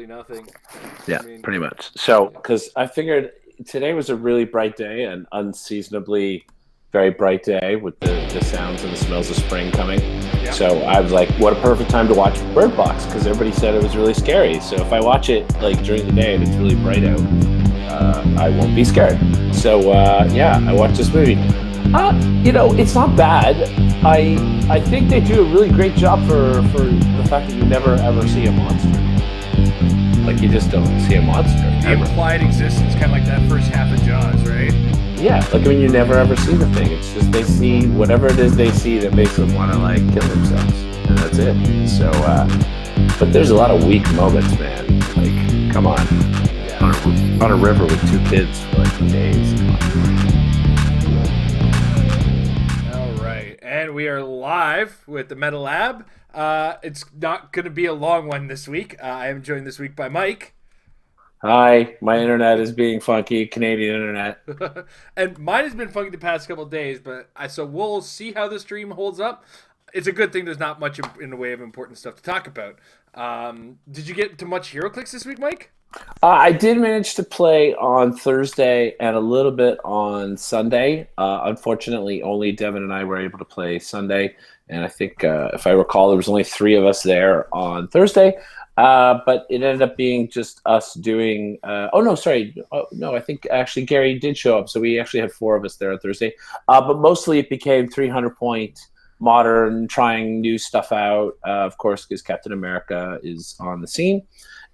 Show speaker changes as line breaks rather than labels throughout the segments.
nothing.
Yeah, pretty much. So, because I figured today was a really bright day, an unseasonably very bright day with the sounds and the smells of spring coming.
Yeah.
So I was like, what a perfect time to watch Bird Box, because everybody said it was really scary. So if I watch it like during the day and it's really bright out, I won't be scared. So yeah, I watched this movie. It's not bad. I think they do a really great job for the fact that you never ever see a monster. Like, you just don't see a monster.
The implied existence, kind of like that first half of Jaws, right?
Yeah, like, I mean, you never ever see the thing. It's just they see whatever it is they see that makes them want to, like, kill themselves. And that's it. So, but there's a lot of weak moments, man. Like, come on. Yeah. On a river with two kids for, like, days.
All right. And we are live with the Meta Lab. It's not going to be a long one this week. I am joined this week by Mike.
Hi, my internet is being funky, Canadian internet.
And mine has been funky the past couple of days, but so we'll see how the stream holds up. It's a good thing there's not much in the way of important stuff to talk about. Did you get to much HeroClix this week, Mike?
I did manage to play on Thursday and a little bit on Sunday. Unfortunately, only Devin and I were able to play Sunday. And I think, if I recall, there was only 3 of us there on Thursday. But it ended up being just us doing. No, I think actually Gary did show up, so we actually had 4 of us there on Thursday. But mostly it became 300-point modern, trying new stuff out. Of course, because Captain America is on the scene.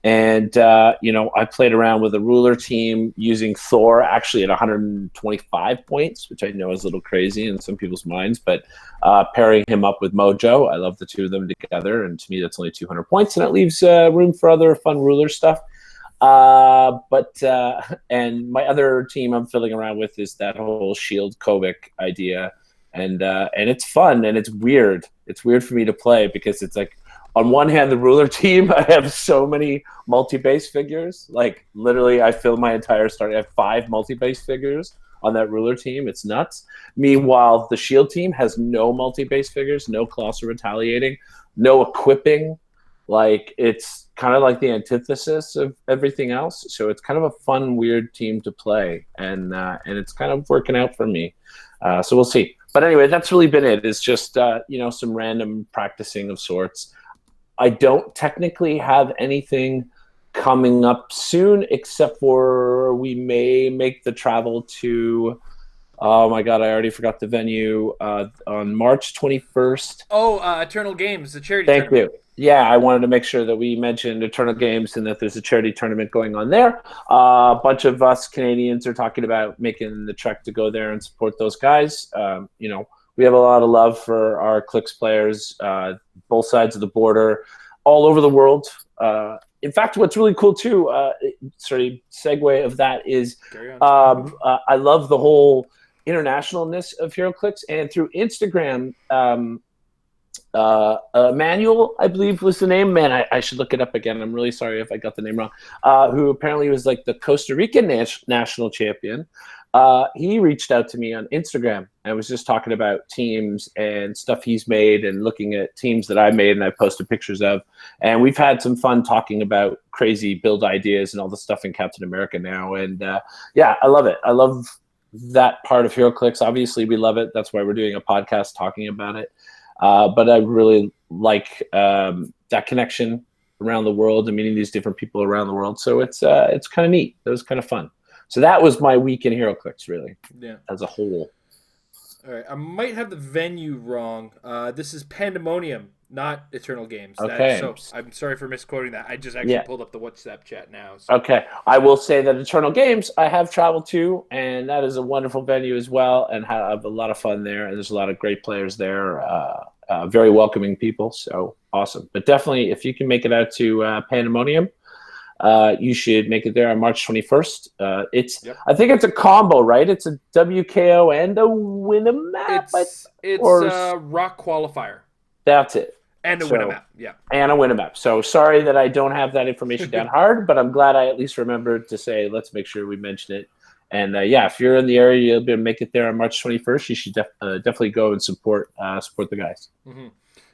And, I played around with a ruler team using Thor actually at 125 points, which I know is a little crazy in some people's minds, but pairing him up with Mojo, I love the two of them together. And to me, that's only 200 points. And it leaves room for other fun ruler stuff. And my other team I'm fiddling around with is that whole Shield Kovic idea. And it's fun and it's weird. It's weird for me to play because it's like, on one hand, the ruler team, I have so many multi-base figures. Like, literally, I fill my entire start. I have 5 multi-base figures on that ruler team. It's nuts. Meanwhile, the shield team has no multi-base figures, no colossal retaliating, no equipping. Like, it's kind of like the antithesis of everything else. So it's kind of a fun, weird team to play. And it's kind of working out for me. So we'll see. But anyway, that's really been it. It's just, some random practicing of sorts. I don't technically have anything coming up soon, except for we may make the travel to, oh my God, I already forgot the venue, on March 21st.
Oh, Eternal Games, the charity
Thank
tournament.
you. Yeah, I wanted to make sure that we mentioned Eternal Games and that there's a charity tournament going on there. A bunch of us Canadians are talking about making the trek to go there and support those guys. We have a lot of love for our clix players, both sides of the border, all over the world. In fact, what's really cool too, segue of that is, I love the whole internationalness of HeroClix, and through Instagram, Manuel, I believe was the name. Man, I should look it up again. I'm really sorry if I got the name wrong. Who apparently was like the Costa Rican national champion. He reached out to me on Instagram and was just talking about teams and stuff he's made and looking at teams that I made and I posted pictures of. And we've had some fun talking about crazy build ideas and all the stuff in Captain America now. And I love it. I love that part of HeroClix. Obviously, we love it. That's why we're doing a podcast talking about it. But I really like that connection around the world and meeting these different people around the world. So it's kind of neat. It was kind of fun. So that was my week in HeroClix, really, as a whole.
All right, I might have the venue wrong. This is Pandemonium, not Eternal Games.
Okay.
So I'm sorry for misquoting that. I just actually pulled up the WhatsApp chat now. So.
Okay. I will say that Eternal Games I have traveled to, and that is a wonderful venue as well, and have a lot of fun there. And there's a lot of great players there, very welcoming people. So awesome. But definitely, if you can make it out to Pandemonium, you should make it there on March 21st. I think it's a combo, right? It's a WKO and a win a map.
It's a rock qualifier.
That's it.
And a win a map, yeah.
And a win a map. So sorry that I don't have that information down hard, but I'm glad I at least remembered to say, let's make sure we mention it. And if you're in the area, you'll be able to make it there on March 21st. You should definitely go and support the guys.
Mm-hmm.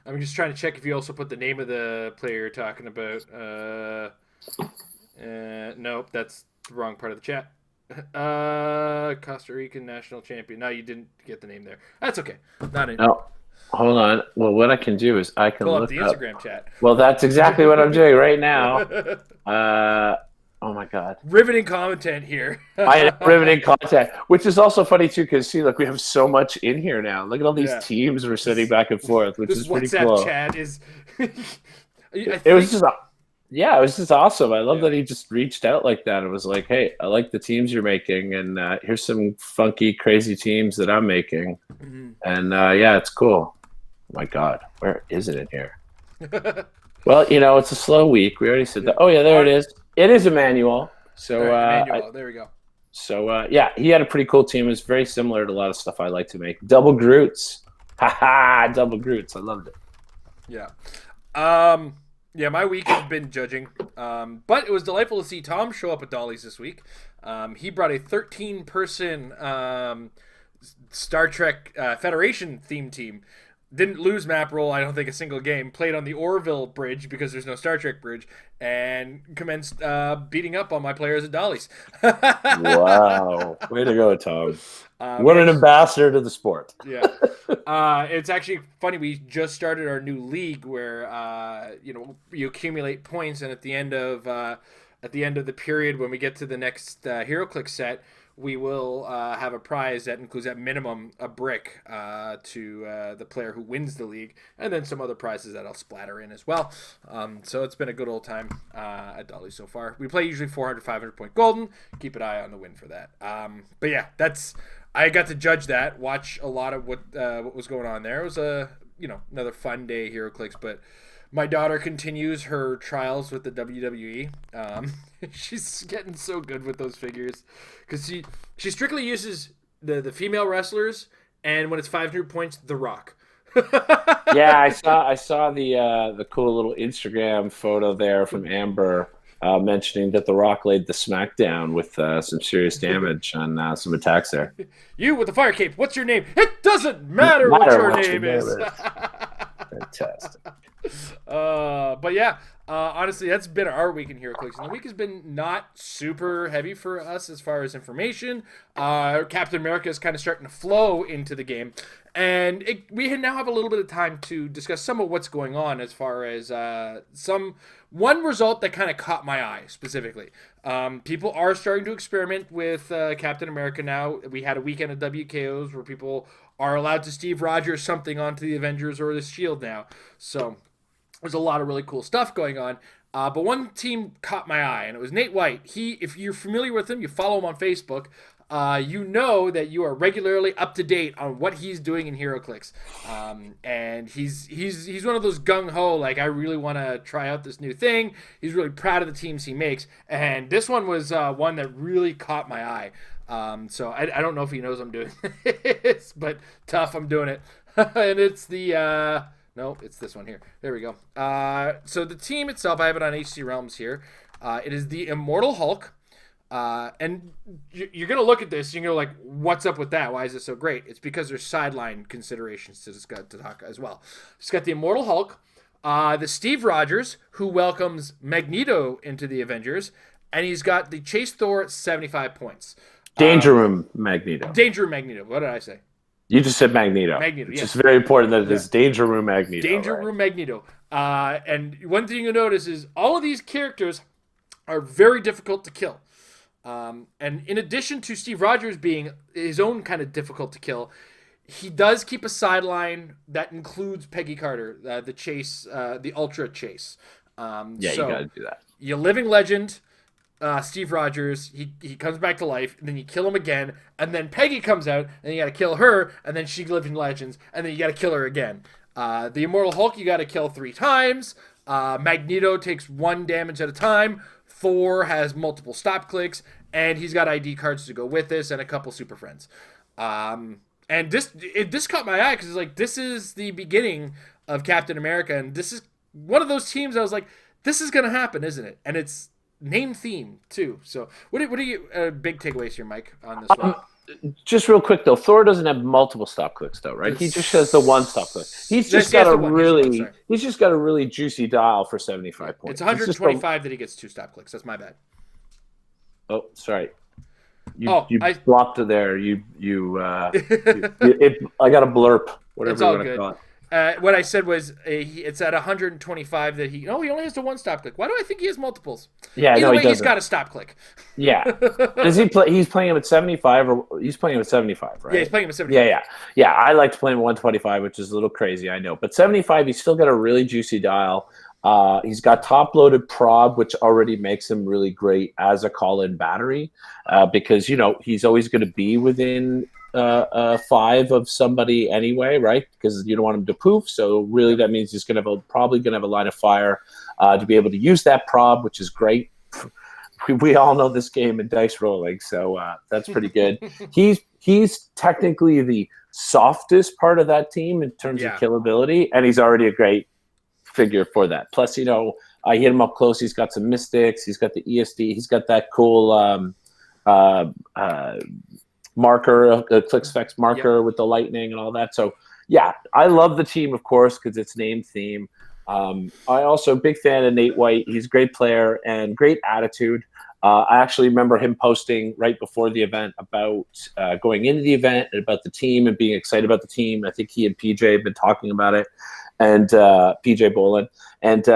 I'm just trying to check if you also put the name of the player you're talking about. Nope, that's the wrong part of the chat. Costa Rican national champion. No, you didn't get the name there. That's okay. Not in.
No, hold on. Well, what I can do is I can
Pull up
look
the
up.
Instagram chat.
Well, that's exactly what I'm doing right now. Oh my God.
Riveting content here.
I am riveting content, which is also funny too, because see, look, we have so much in here now. Look at all these teams we're sitting back and forth, which
this
is pretty
WhatsApp
cool.
chat is.
It was just, yeah, it was just awesome. I love that he just reached out like that and was like, "Hey, I like the teams you're making, and here's some funky, crazy teams that I'm making."
Mhm.
And yeah, it's cool. Oh my God, where is it in here? Well, it's a slow week. We already said that. Oh yeah, there it is. It is Emmanuel. So
right, Emmanuel, there we go.
So yeah, he had a pretty cool team. It was very similar to a lot of stuff I like to make. Double Groots. Haha, double Groots. I loved it.
Yeah. Yeah, my week has been judging. But it was delightful to see Tom show up at Dolly's this week. He brought a 13-person Star Trek Federation theme team. Didn't lose map roll, I don't think, a single game. Played on the Orville Bridge because there's no Star Trek bridge, and commenced beating up on my players at Dolly's.
Wow. Way to go, Tom. What an ambassador to the sport.
Yeah. It's actually funny. We just started our new league where you accumulate points, and at the end of the period, when we get to the next HeroClix set, we will have a prize that includes at minimum a brick to the player who wins the league, and then some other prizes that I'll splatter in as well. So it's been a good old time at Dolly so far. We play usually 400, 500 point golden. Keep an eye on the win for that. But yeah, I got to judge that, watch a lot of what was going on there. It was another fun day here at Clicks, but my daughter continues her trials with the WWE. She's getting so good with those figures because she strictly uses the female wrestlers, and when it's 500 points, The Rock.
Yeah, I saw the cool little Instagram photo there from Amber mentioning that The Rock laid the smackdown with some serious damage on some attacks there.
You with the fire cape, what's your name? It doesn't matter what your name is.
Fantastic.
But yeah, honestly, that's been our week in HeroClix. And the week has been not super heavy for us as far as information. Captain America is kind of starting to flow into the game. And we now have a little bit of time to discuss some of what's going on as far as one result that kind of caught my eye specifically. People are starting to experiment with Captain America now. We had a weekend of WKOs where people are allowed to Steve Rogers something onto the Avengers or the Shield now. So there's a lot of really cool stuff going on. But one team caught my eye, and it was Nate White. If you're familiar with him, you follow him on Facebook. You know that you are regularly up to date on what he's doing in HeroClix. And he's one of those gung-ho, like, I really want to try out this new thing. He's really proud of the teams he makes. And this one was one that really caught my eye. So I don't know if he knows I'm doing this, but tough, I'm doing it. And it's the... No, it's this one here. There we go. So the team itself, I have it on HC Realms here. It is the Immortal Hulk. And you're going to look at this, and you're going to like, what's up with that? Why is it so great? It's because there's sideline considerations to talk as well. It's got the Immortal Hulk, the Steve Rogers, who welcomes Magneto into the Avengers, and he's got the Chase Thor at 75 points.
Danger Room Magneto.
Danger Room Magneto. What did I say?
You just said Magneto.
Magneto,
yes. It's very important that it is Danger Room Magneto.
Danger Room Magneto. And one thing you'll notice is all of these characters are very difficult to kill. And in addition to Steve Rogers being his own kind of difficult to kill, he does keep a sideline that includes Peggy Carter, the Chase, the Ultra Chase.
So you got to do that.
Your living legend, Steve Rogers, he comes back to life, and then you kill him again, and then Peggy comes out, and you got to kill her, and then she living legends, and then you got to kill her again. The Immortal Hulk, you got to kill 3 times. Magneto takes 1 damage at a time. Thor has multiple stop clicks, and he's got ID cards to go with this, and a couple super friends. And this caught my eye because it's like, this is the beginning of Captain America, and this is one of those teams I was like, this is gonna happen, isn't it? And it's name theme too. So what are you big takeaways here, Mike, on this one?
just real quick though, Thor doesn't have multiple stop clicks though, right? He just has the one stop click. He's just got a really juicy dial for 75 points.
It's 125 that he gets 2 stop clicks. That's my bad.
Oh, sorry. You blocked it there. I got a blurp. Whatever
it's all good. What I said was it's at 125 that he only has the 1 stop click. Why do I think he has multiples?
Yeah,
Either way, he's got a stop click.
Yeah. Does he play? He's playing him at 75, or he's playing him at 75, right?
Yeah, he's playing him at 75.
Yeah. I like to play him at 125, which is a little crazy, I know. But 75, he's still got a really juicy dial. He's got top-loaded prob, which already makes him really great as a call-in battery, because he's always going to be within 5 of somebody anyway, right? Because you don't want him to poof. So really, that means he's probably going to have a line of fire to be able to use that prob, which is great. We all know this game in dice rolling, so that's pretty good. He's technically the softest part of that team in terms of killability, and he's already a great figure for that. Plus, I hit him up close. He's got some mystics. He's got the ESD. He's got that cool marker, the clix effects marker with the lightning and all that. So yeah, I love the team, of course, because it's name theme. I also big fan of Nate White. He's a great player and great attitude. I actually remember him posting right before the event about going into the event and about the team and being excited about the team. I think he and PJ have been talking about it, and PJ Bolin. And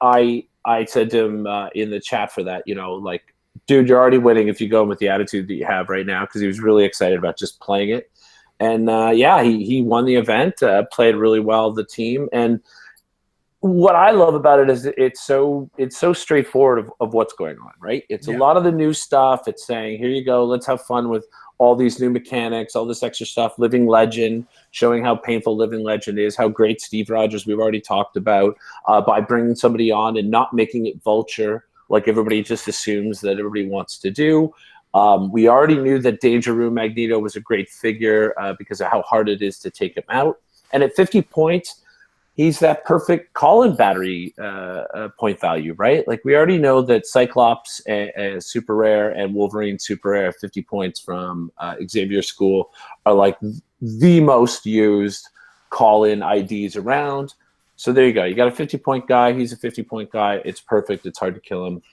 I said to him in the chat for that, dude, you're already winning if you go with the attitude that you have right now, because he was really excited about just playing it. And he won the event, played really well, the team. And what I love about it is it's so straightforward of what's going on, right? It's a lot of the new stuff. It's saying, here you go, let's have fun with all these new mechanics, all this extra stuff, Living Legend, showing how painful Living Legend is, how great Steve Rogers, we've already talked about, by bringing somebody on and not making it Vulture, like everybody just assumes that everybody wants to do. We already knew that Danger Room Magneto was a great figure because of how hard it is to take him out. And at 50 points, he's that perfect call-in battery point value, right? Like, we already know that Cyclops Super Rare and Wolverine Super Rare 50 points from Xavier School are like the most used call-in IDs around. So there you go. You got a 50-point guy. He's a 50-point guy. It's perfect. It's hard to kill him.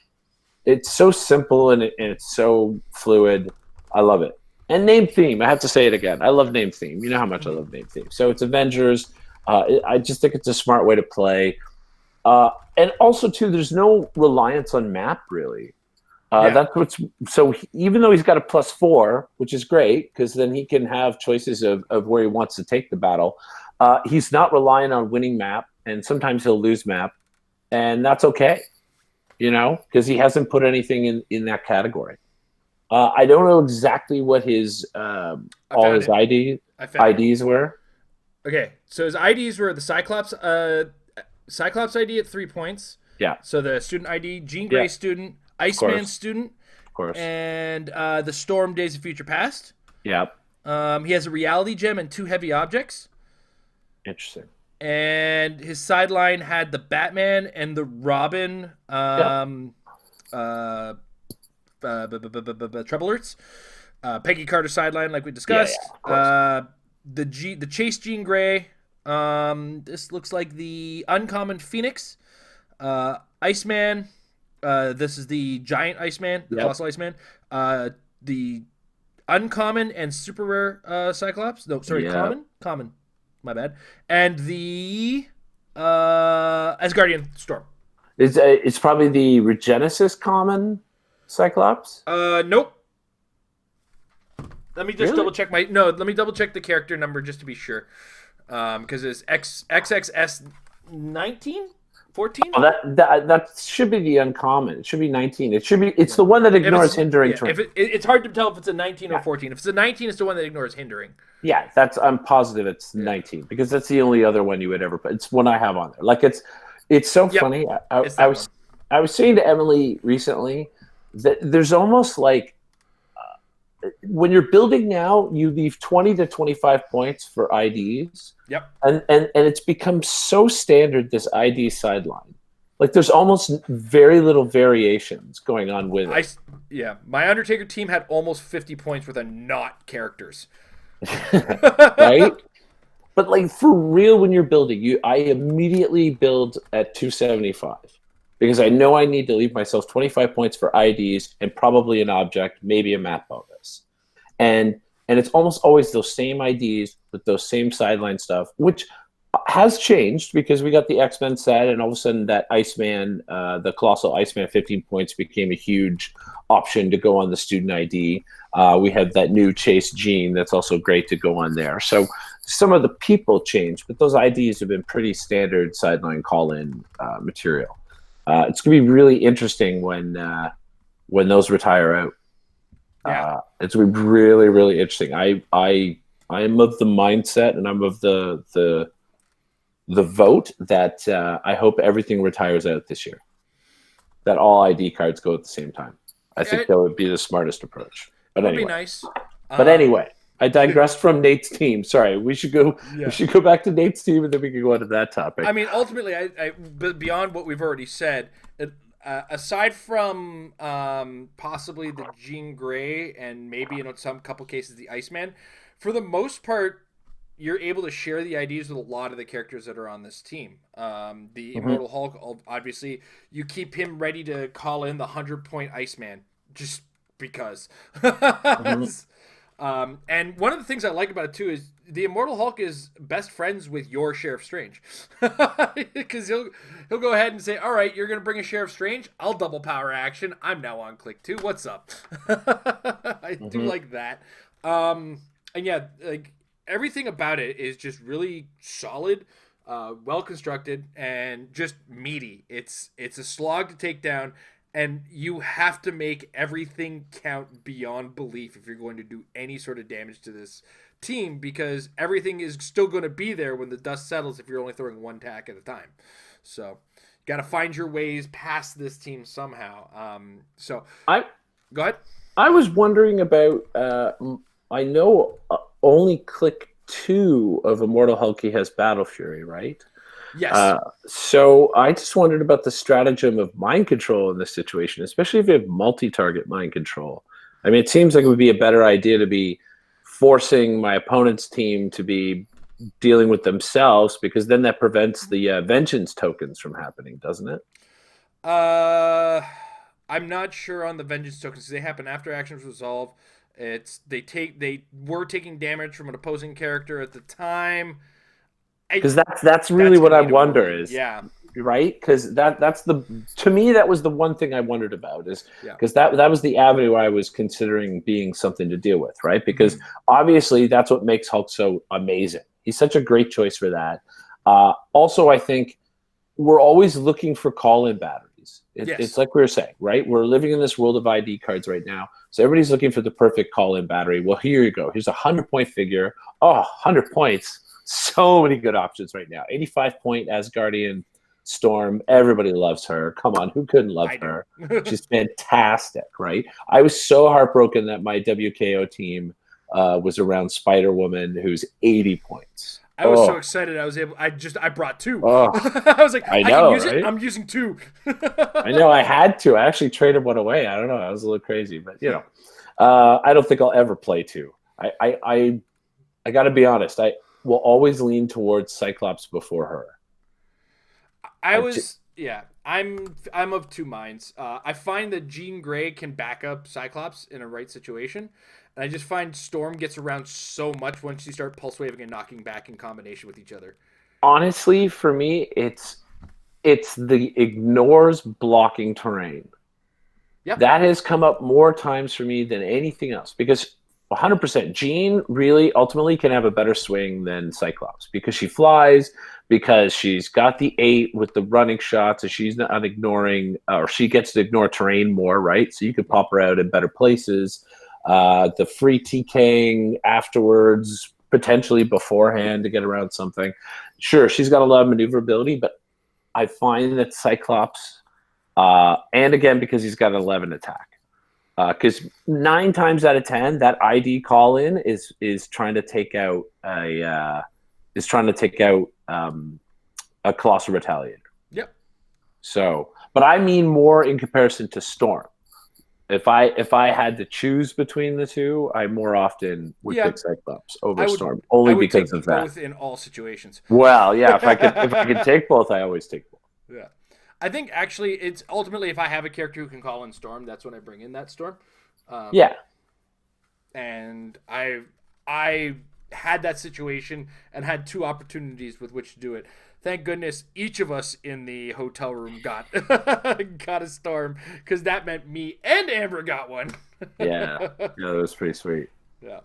It's so simple and it's so fluid. I love it. And name theme. I have to say it again. I love name theme. You know how much I love name theme. So it's Avengers. I just think it's a smart way to play. And also, too, there's no reliance on map, really. Even though he's got a +4, which is great, because then he can have choices of where he wants to take the battle, he's not relying on winning map, and sometimes he'll lose map, and that's okay, because he hasn't put anything in that category. I don't know exactly what his IDs were.
Okay, so his IDs were the Cyclops ID at 3 points.
Yeah.
So the student ID, Jean Grey student, Iceman student,
of course,
and the Storm Days of Future Past.
Yeah.
He has a reality gem and 2 heavy objects.
Interesting.
And his sideline had the Batman and the Robin treble alerts. Peggy Carter sideline, like we discussed. The Chase Jean Grey. This looks like the Uncommon Phoenix. Iceman. This is the Giant Iceman, the Colossal Iceman. The Uncommon and Super Rare Cyclops. No, sorry, Common. My bad. And the Asgardian Storm.
It's probably the Regenesis Common Cyclops?
Nope. Let me just double check let me double check the character number just to be sure. Because it's XXS 19? 14?
Oh, that should be the uncommon. It should be 19. It's the one that ignores hindering terrain.
It's hard to tell if it's a 19 or 14. If it's a 19, it's the one that ignores hindering.
Yeah, I'm positive it's 19 because that's the only other one you would ever put. It's one I have on there. Like it's so funny. I was saying to Emily recently that there's almost like when you're building now, you leave 20 to 25 points for IDs.
Yep.
And it's become so standard, this ID sideline. Like there's almost very little variations going on with it.
Yeah, my Undertaker team had almost 50 points worth of not characters.
Right? But like for real, when you're building, I immediately build at 275 because I know I need to leave myself 25 points for IDs and probably an object, maybe a map bonus. And it's almost always those same IDs with those same sideline stuff, which has changed because we got the X-Men set, and all of a sudden that Iceman, the Colossal Iceman 15 points became a huge option to go on the student ID. We have that new Chase Gene that's also great to go on there. So some of the people changed, but those IDs have been pretty standard sideline call-in material. It's going to be really interesting when those retire out.
Yeah.
It's going to be really, really interesting. I am of the mindset, and I'm of the vote that I hope everything retires out this year. That all ID cards go at the same time. I think that would be the smartest approach. But
That'd
anyway,
be nice.
Anyway, I digressed from Nate's team. Sorry, we should go.
Yeah.
We should go back to Nate's team, and then we can go on to that topic.
I mean, ultimately, beyond what we've already said, aside from possibly the Jean Grey and maybe in some couple cases the Iceman, for the most part, you're able to share the IDs with a lot of the characters that are on this team. The Immortal Hulk, obviously, you keep him ready to call in the 100-point Iceman just because. And one of the things I like about it too is the Immortal Hulk is best friends with your Sheriff Strange, because he'll go ahead and say, "All right, you're gonna bring a Sheriff Strange. I'll double power action. I'm now on click 2. What's up?" I do like that. And yeah, like everything about it is just really solid, well constructed, and just meaty. It's a slog to take down. And you have to make everything count beyond belief if you're going to do any sort of damage to this team, because everything is still going to be there when the dust settles if you're only throwing one tack at a time. So you got to find your ways past this team somehow. So go ahead.
I was wondering about. I know only click 2 of Immortal Hulky has Battle Fury, right?
Yes.
So I just wondered about the stratagem of mind control in this situation, especially if you have multi-target mind control. I mean, it seems like it would be a better idea to be forcing my opponent's team to be dealing with themselves, because then that prevents the vengeance tokens from happening, doesn't it?
I'm not sure on the vengeance tokens. They happen after actions resolve. They were taking damage from an opposing character at the time.
Because that's really what I wonder is,
yeah,
right? Because to me that was the one thing I wondered about, is because that was the avenue I was considering being something to deal with, right? Because obviously that's what makes Hulk so amazing. He's such a great choice for that. Also, I think we're always looking for call-in batteries. It's like we were saying, right? We're living in this world of ID cards right now, so everybody's looking for the perfect call-in battery. Well, here you go. Here's a 100-point figure. Oh, 100 points. So many good options right now. 85-point Asgardian Storm. Everybody loves her. Come on, who couldn't love her? She's fantastic, right? I was so heartbroken that my WKO team was around Spider-Woman, who's 80 points.
I was so excited. I brought 2.
Oh,
I was like, I
know,
can use
right?
it. I'm using 2.
I know, I had to. I actually traded one away. I don't know. I was a little crazy, but I don't think I'll ever play 2. I got to be honest. I will always lean towards Cyclops before her.
I'm of 2 minds. I find that Jean Grey can back up Cyclops in a right situation, and I just find Storm gets around so much once she starts pulse waving and knocking back in combination with each other.
Honestly, for me, it's the ignores blocking terrain.
Yep.
That has come up more times for me than anything else, because 100%. Jean really ultimately can have a better swing than Cyclops because she flies, because she's got the 8 with the running shots, and she's not ignoring, or she gets to ignore terrain more, right? So you could pop her out in better places. The free TKing afterwards, potentially beforehand to get around something. Sure, she's got a lot of maneuverability, but I find that Cyclops, and again, because he's got an 11 attack, because 9 times out of 10, that ID call in is trying to take out a Colossal Retaliator.
Yep.
So, but I mean more in comparison to Storm. If I had to choose between the two, I more often would
Yeah,
pick Cyclops
I
over
would
Storm,
I
only
would
because
take
of that.
both in all situations.
Well, yeah, if I could take both, I always take both.
Yeah. I think actually it's ultimately if I have a character who can call in Storm, that's when I bring in that Storm. Um,
Yeah,
and I had that situation and had two opportunities with which to do it. Thank goodness each of us in the hotel room got got a Storm because that meant me and Amber got one.
yeah, yeah. That was pretty sweet.
Yeah.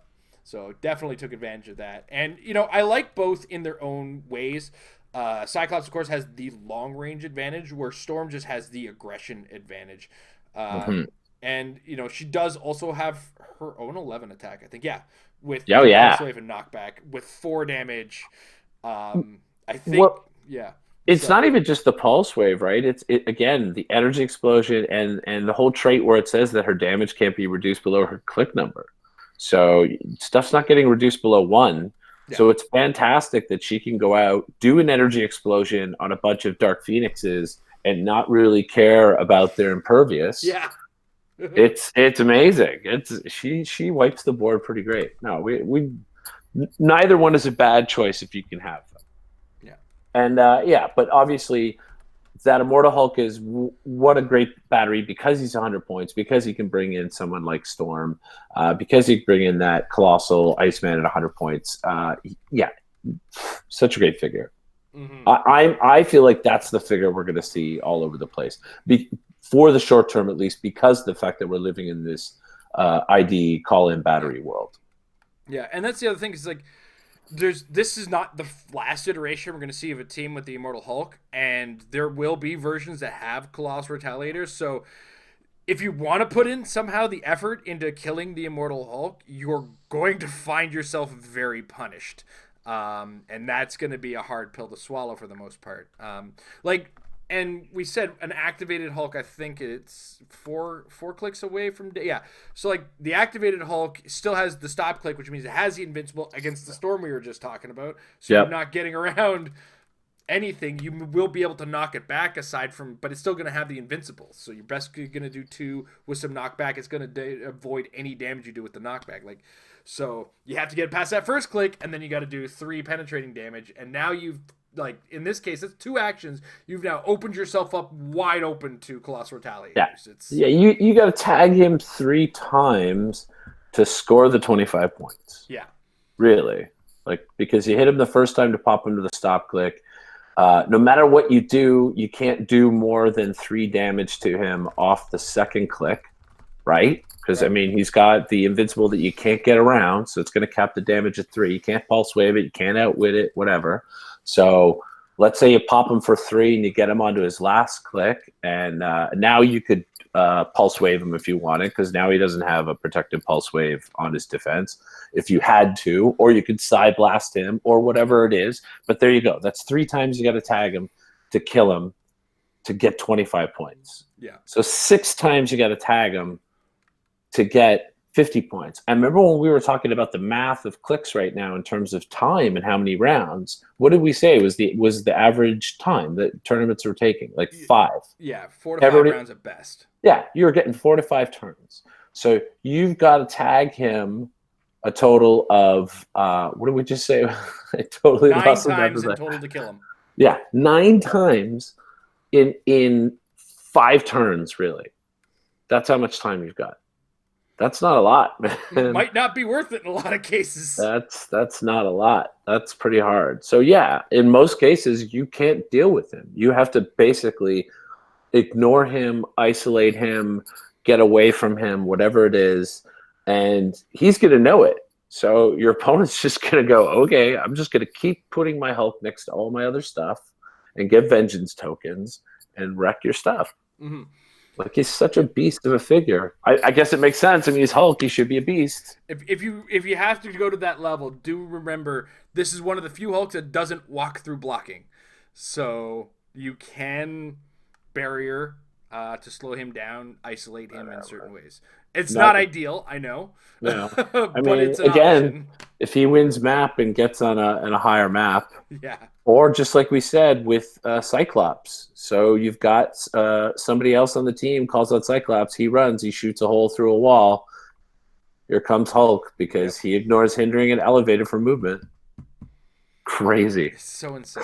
So definitely took advantage of that. And, I like both in their own ways. Cyclops, of course, has the long range advantage, where Storm just has the aggression advantage.
Hmm.
And, she does also have her own 11 attack, I think. Yeah. With
Oh
the Pulse
yeah.
Wave and Knockback with 4 damage. I think,
Well,
yeah.
it's
So,
not even just the pulse wave, right? It's again the energy explosion and the whole trait where it says that her damage can't be reduced below her click number. So stuff's not getting reduced below 1.
yeah.
So it's fantastic that she can go out, do an energy explosion on a bunch of Dark Phoenixes, and not really care about their impervious.
Yeah.
It's amazing. She wipes the board pretty great. No, we neither one is a bad choice if you can have them.
Yeah.
And yeah, but obviously that Immortal Hulk is what a great battery because he's 100 points, because he can bring in someone like Storm, because he can bring in that Colossal Iceman at 100 points. Yeah, such a great figure.
Mm-hmm.
I feel like that's the figure we're going to see all over the place for the short term, at least, because of the fact that we're living in this ID call-in battery world.
Yeah, and that's the other thing is like this is not the last iteration we're going to see of a team with the Immortal Hulk, and there will be versions that have Colossal Retaliators. So if you want to put in somehow the effort into killing the Immortal Hulk, you're going to find yourself very punished. And that's going to be a hard pill to swallow for the most part. And we said an activated Hulk. I think it's four clicks away from yeah. So like the activated Hulk still has the stop click, which means it has the invincible against the storm we were just talking about. So
Yep.
you're not getting around anything. You will be able to knock it back aside from, but it's still going to have the invincible. So your best going to do 2 with some knockback. It's going to avoid any damage you do with the knockback. Like, so you have to get past that first click, and then you got to do 3 penetrating damage. And now you've, like in this case, it's 2 actions. You've now opened yourself up wide open to Colossal Retaliators.
Yeah,
It's
yeah. You got to tag him 3 times to score the 25 points.
yeah,
Really, like because you hit him the first time to pop him to the stop click. No matter what you do, you can't do more than 3 damage to him off the second click, right? Because, I mean, he's got the invincible that you can't get around, so it's going to cap the damage at 3. You can't pulse wave it, you can't outwit it, whatever. So let's say you pop him for 3 and you get him onto his last click, and now you could pulse wave him if you wanted, because now he doesn't have a protected pulse wave on his defense if you had to, or you could side blast him or whatever it is. But there you go. That's 3 times you got to tag him to kill him to get 25 points.
yeah.
So 6 times you got to tag him to get 50 points. I remember when we were talking about the math of clicks right now in terms of time and how many rounds. What did we say was the average time that tournaments were taking? Like 5.
Yeah, 4 to 5 rounds at best.
Yeah, you were getting 4 to 5 turns. So you've got to tag him a total of what did we just say? I totally
9
lost
times in total to kill him.
Yeah, 9 times in 5 turns. Really, that's how much time you've got. That's not a lot, man.
Might not be worth it in a lot of cases.
That's not a lot. That's pretty hard. So yeah, in most cases, you can't deal with him. You have to basically ignore him, isolate him, get away from him, whatever it is, and he's going to know it. So your opponent's just going to go, okay, I'm just going to keep putting my Hulk next to all my other stuff and get vengeance tokens and wreck your stuff.
Mm-hmm.
Like, he's such a beast of a figure. I guess it makes sense. I mean, he's Hulk. He should be a beast.
If you have to go to that level, do remember this is one of the few Hulks that doesn't walk through blocking. So you can barrier to slow him down, isolate him in certain ways. It's
Not
not ideal, I know,
No, I
but
mean,
it's an
again,
option.
if he wins map and gets on a higher map,
Yeah.
or just like we said with Cyclops, so you've got somebody else on the team calls out Cyclops. He runs, he shoots a hole through a wall. Here comes Hulk
Yep.
because he ignores hindering an elevator from movement. Crazy.
It's so insane.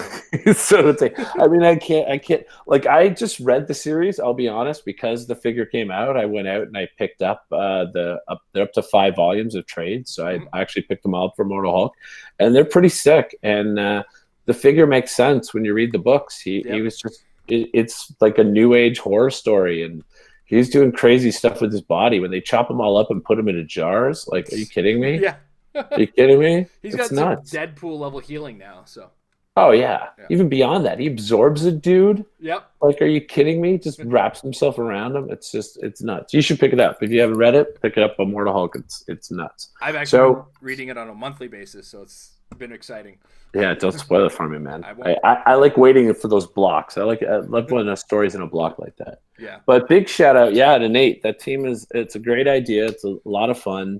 So insane. I mean, I can't. Like, I just read the series. I'll be honest, because the figure came out. I went out and I picked up they're up to 5 volumes of trades. So I
Mhm.
actually picked them all up for Mortal Hulk, and they're pretty sick. And the figure makes sense when you read the books. He
Yep.
was just it's like a new age horror story, and he's doing crazy stuff with his body when they chop him all up and put him into jars. Like, are you kidding me?
Yeah.
Are you kidding me?
He's
It's
got some
nuts.
Deadpool level healing now, so
Oh yeah.
yeah.
Even beyond that, he absorbs a dude.
Yep.
Like, are you kidding me? Just wraps himself around him. It's nuts. You should pick it up. If you haven't read it, pick it up on Mortal Hulk. It's nuts.
I've actually been
So
reading it on a monthly basis, so it's been exciting.
yeah, don't spoil it for me, man.
I
I,
won't.
I, I like waiting for those blocks. I love when a story's in a block like that.
Yeah.
But big shout out, yeah, to Nate. That team it's a great idea. It's a lot of fun.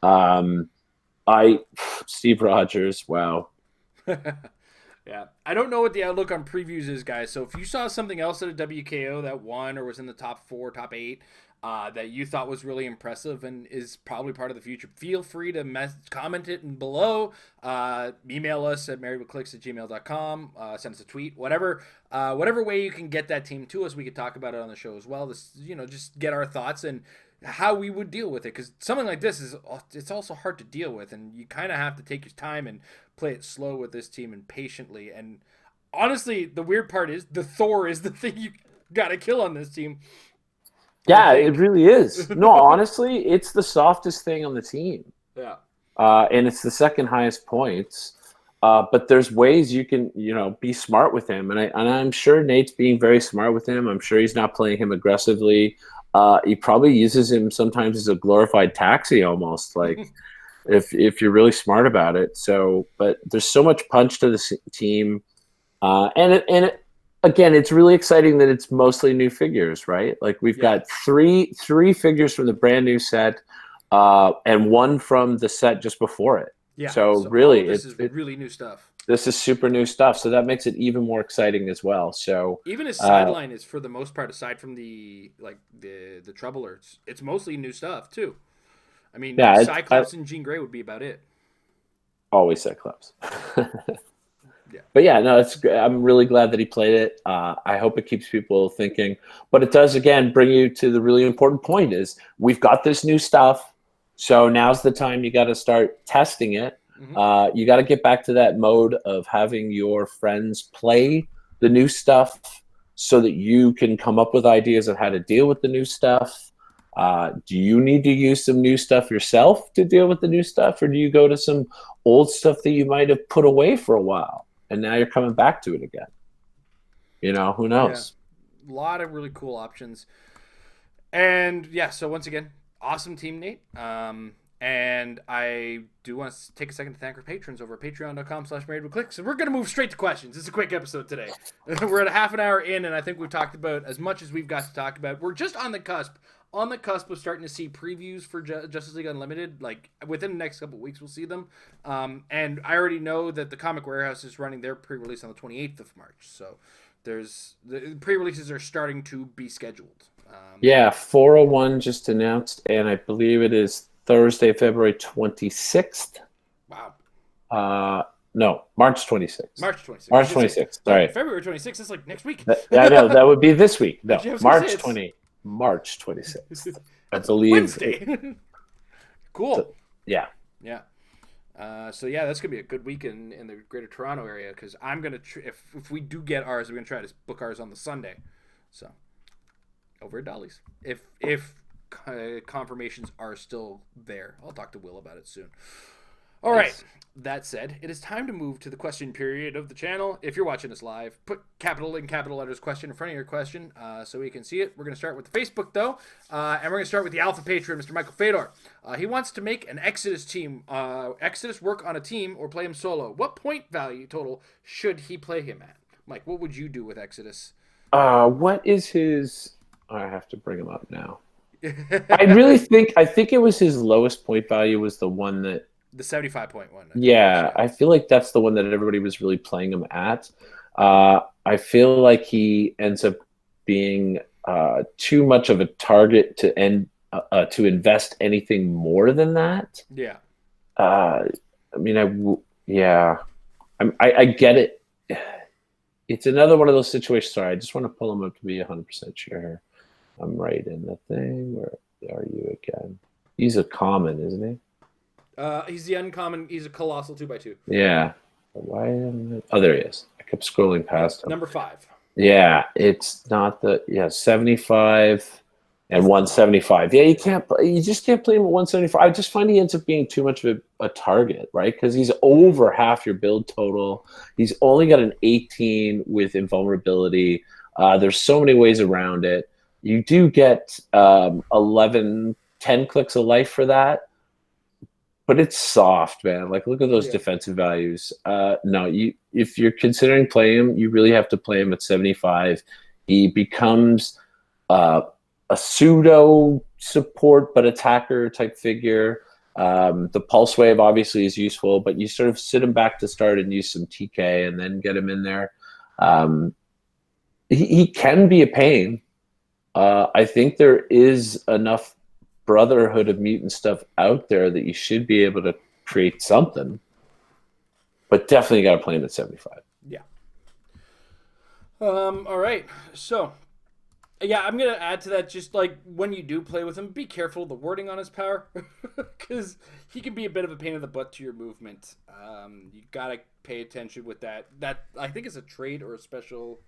Um, I Steve Rogers, wow.
Yeah. I don't know what the outlook on previews is, guys. So if you saw something else at a WKO that won or was in the top 4, top 8, that you thought was really impressive and is probably part of the future, feel free to comment it below. Email us at marriedwithclicks@gmail.com. Send us a tweet. Whatever way you can get that team to us, we could talk about it on the show as well. This, just get our thoughts and how we would deal with it, because something like this it's also hard to deal with, and you kind of have to take your time and play it slow with this team and patiently. And honestly, the weird part is the Thor is the thing you gotta kill on this team.
Yeah, it really is. No, honestly, it's the softest thing on the team.
Yeah.
And it's the second highest points. But there's ways you can, be smart with him, and I'm sure Nate's being very smart with him. I'm sure he's not playing him aggressively. He probably uses him sometimes as a glorified taxi, almost like if you're really smart about it. So, but there's so much punch to the team, again, it's really exciting that it's mostly new figures, right? Like, we've got three figures from the brand new set, and one from the set just before it.
Yeah.
So really,
this is really new stuff.
This is super new stuff, so that makes it even more exciting as well. So
even his sideline is, for the most part, aside from the Troubler, it's mostly new stuff too. I mean, yeah, Cyclops and Jean Grey would be about it.
Always Cyclops.
Yeah.
But yeah, no, I'm really glad that he played it. I hope it keeps people thinking. But it does, again, bring you to the really important point is we've got this new stuff. So now's the time you got to start testing it. Mm-hmm. You got to get back to that mode of having your friends play the new stuff so that you can come up with ideas of how to deal with the new stuff. Do you need to use some new stuff yourself to deal with the new stuff, or do you go to some old stuff that you might have put away for a while and now you're coming back to it again? Who knows?
Yeah. A lot of really cool options. And yeah, so once again, awesome team, Nate. And I do want to take a second to thank our patrons over at patreon.com/marriedwithclicks. And we're going to move straight to questions. It's a quick episode today. We're at a half an hour in, and I think we've talked about as much as we've got to talk about. We're just on the cusp of starting to see previews for Justice League Unlimited. Like, within the next couple of weeks, we'll see them. And I already know that the Comic Warehouse is running their pre-release on the 28th of March. So the pre-releases are starting to be scheduled.
401 just announced, and I believe it is Thursday, February 26th.
Wow.
No, March 26th.
March 26th.
March 26th. Sorry.
February 26th is like next week.
I know. That would be this week. No, March 26th. I believe.
Wednesday. Cool.
Yeah.
Yeah. So yeah, that's gonna be a good week in the Greater Toronto area, because I'm gonna if we do get ours, we're gonna try to book ours on the Sunday. So over at Dolly's, if confirmations are still there, I'll talk to Will about it soon. All right. That said, it is time to move to the question period of the channel. If you're watching us live, put capital letters question in front of your question so we can see it. We're going to start with the Facebook, though, and we're going to start with the Alpha Patron, Mr. Michael Fedor. He wants to make an Exodus team, Exodus work on a team or play him solo. What point value total should he play him at? Mike, what would you do with Exodus?
What is his I have to bring him up now. I think it was his lowest point value was the one that.
The 75-point one.
Yeah, I feel like that's the one that everybody was really playing him at. I feel like he ends up being too much of a target to invest anything more than that.
Yeah.
I mean, yeah, I get it. It's another one of those situations. Sorry, I just want to pull him up to be 100% sure. I'm right in the thing. Where are you again? He's a common, isn't he?
He's the uncommon. He's a colossal 2x2.
Yeah. Why? Oh, there he is. I kept scrolling past him.
Number 5.
Yeah, it's not 75 and 175. Yeah, you just can't play him at 175. I just find he ends up being too much of a target, right? Because he's over half your build total. He's only got an 18 with invulnerability. There's so many ways around it. You do get 11, 10 clicks of life for that. But it's soft, man. Like, look at those defensive values. No, if you're considering playing him, you really have to play him at 75. He becomes a pseudo support but attacker type figure. The pulse wave obviously is useful, but you sort of sit him back to start and use some TK and then get him in there. He can be a pain. I think there is enough Brotherhood of Mutant stuff out there that you should be able to create something, but definitely got to play him at 75.
Yeah. All right. So, yeah, I'm gonna add to that. Just like when you do play with him, be careful of the wording on his power, because he can be a bit of a pain in the butt to your movement. You gotta pay attention with that. That I think is a trait or a special.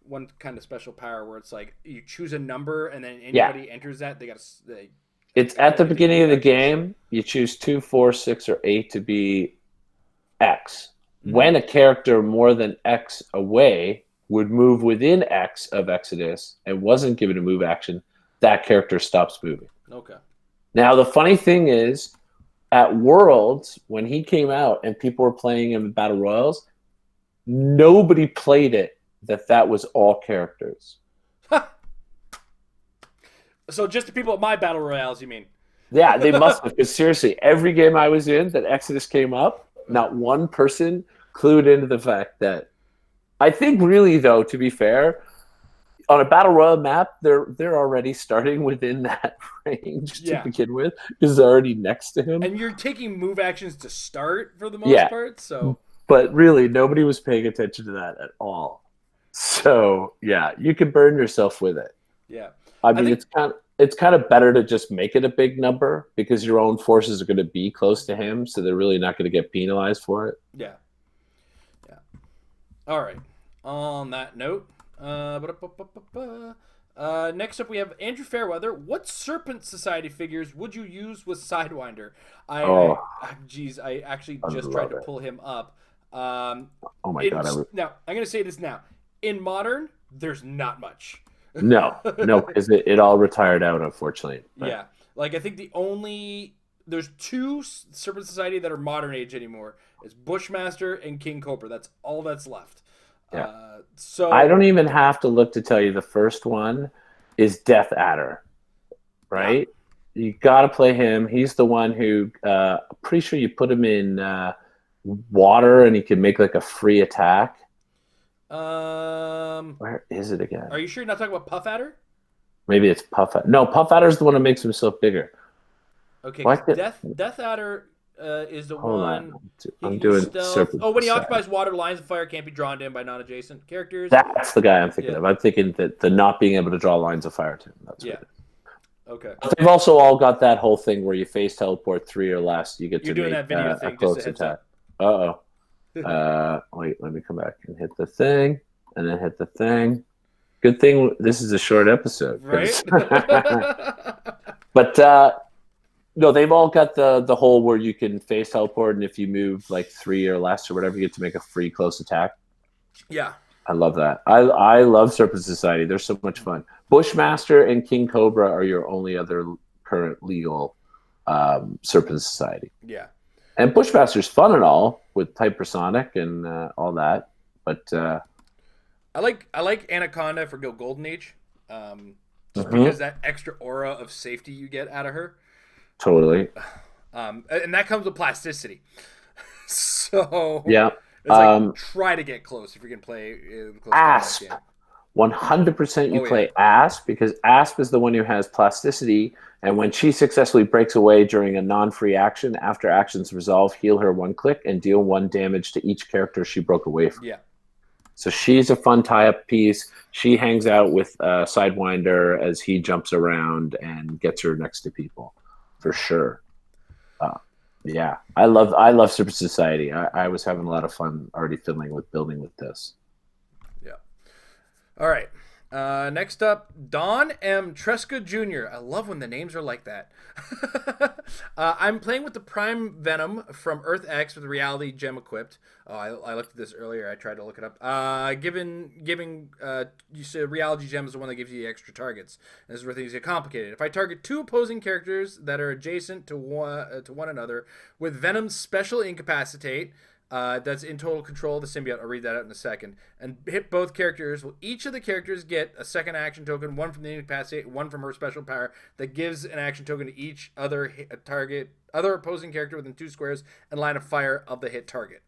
One kind of special power where it's like you choose a number and then anybody enters that they got to.
It's at the beginning of the game. You choose 2, 4, 6, or 8 to be X. Mm-hmm. When a character more than X away would move within X of Exodus and wasn't given a move action, that character stops moving.
Okay.
Now, the funny thing is, at Worlds, when he came out and people were playing him in Battle Royals, nobody played it that was all characters.
So just the people at my Battle Royales, you mean?
Yeah, they must have. Because seriously, every game I was in that Exodus came up, not one person clued into the fact that. I think really, though, to be fair, on a Battle Royale map, they're already starting within that range to begin with, because they're already next to him.
And you're taking move actions to start for the most part, so.
But really, nobody was paying attention to that at all. So yeah, you can burn yourself with it.
Yeah.
I mean, it's kind of better to just make it a big number because your own forces are going to be close to him, so they're really not going to get penalized for it.
Yeah. All right. On that note, next up we have Andrew Fairweather. What Serpent Society figures would you use with Sidewinder? I actually just tried to pull him up.
Oh my god!
Now I'm going to say this now. In Modern, there's not much.
No, because it all retired out, unfortunately.
But. Yeah, like I think there's 2 Serpent Society that are modern age anymore. It's Bushmaster and King Cobra. That's all that's left.
Yeah.
So
I don't even have to look to tell you the first one is Death Adder, right? Yeah. You got to play him. He's the one who, I'm pretty sure you put him in water and he can make like a free attack. Where is it again?
Are you sure you're not talking about Puff Adder?
Maybe it's Puff Adder. No, Puff Adder's the one that makes himself bigger.
Okay, Death Adder is the one.
I'm doing Serpent.
Oh, when he occupies water, lines of fire can't be drawn to him by non-adjacent characters.
That's the guy I'm thinking of. I'm thinking that the not being able to draw lines of fire to him. That's what it is.
Okay.
But they've also all got that whole thing where you face teleport 3 or less. You get to
doing
make
that video thing,
a close attack. Wait, let me come back and hit the thing, and then hit the thing. Good thing this is a short episode,
right?
But no, they've all got the whole where you can face teleport, and if you move like 3 or less or whatever, you get to make a free close attack.
Yeah,
I love that. I love Serpent Society. They're so much fun. Bushmaster and King Cobra are your only other current legal Serpent Society.
Yeah.
And Bushmaster's fun and all with Hypersonic and all that, but
I like Anaconda for Golden Age. just
Mm-hmm.
because that extra aura of safety you get out of her.
Totally.
And that comes with plasticity. So
Yeah.
it's like try to get close if you can play a close combat
Asp.
game.
100% you
Oh yeah,
play Asp because Asp is the one who has plasticity. And when she successfully breaks away during a non-free action, after actions resolve, heal her 1 click and deal 1 damage to each character she broke away from.
yeah.
So she's a fun tie-up piece. She hangs out with Sidewinder as he jumps around and gets her next to people, for sure. Uh, yeah, I love Super Society. I was having a lot of fun already filming with building with this.
Yeah. All right. Next up, Don M. Tresca Jr. I love when the names are like that. I'm playing with the Prime Venom from Earth X with Reality Gem equipped. Oh, I looked at this earlier. I tried to look it up. Giving you said Reality Gem is the one that gives you the extra targets. And this is where things get complicated. If I target 2 opposing characters that are adjacent to one another with Venom's special incapacitate. That's in total control of the symbiote. I'll read that out in a second. And hit both characters. Will each of the characters get a second action token, one from the incapacitate, one from her special power, that gives an action token to each other other opposing character within 2 squares and line of fire of the hit target.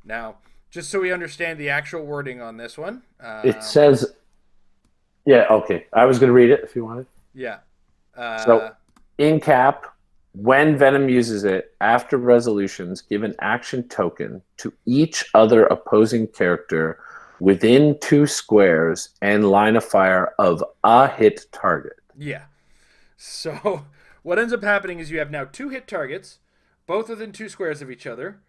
Now, just so we understand the actual wording on this one,
It says, yeah, okay. I was going to read it if you wanted.
yeah.
So, in cap, when Venom uses it, after resolutions, give an action token to each other opposing character within 2 squares and line of fire of a hit target.
Yeah. So what ends up happening is you have now 2 hit targets, both within 2 squares of each other.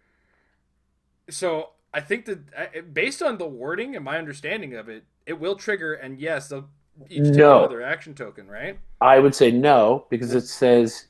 So I think that based on the wording and my understanding of it, it will trigger, and yes, they'll each take another action token, right?
I would say no, because it says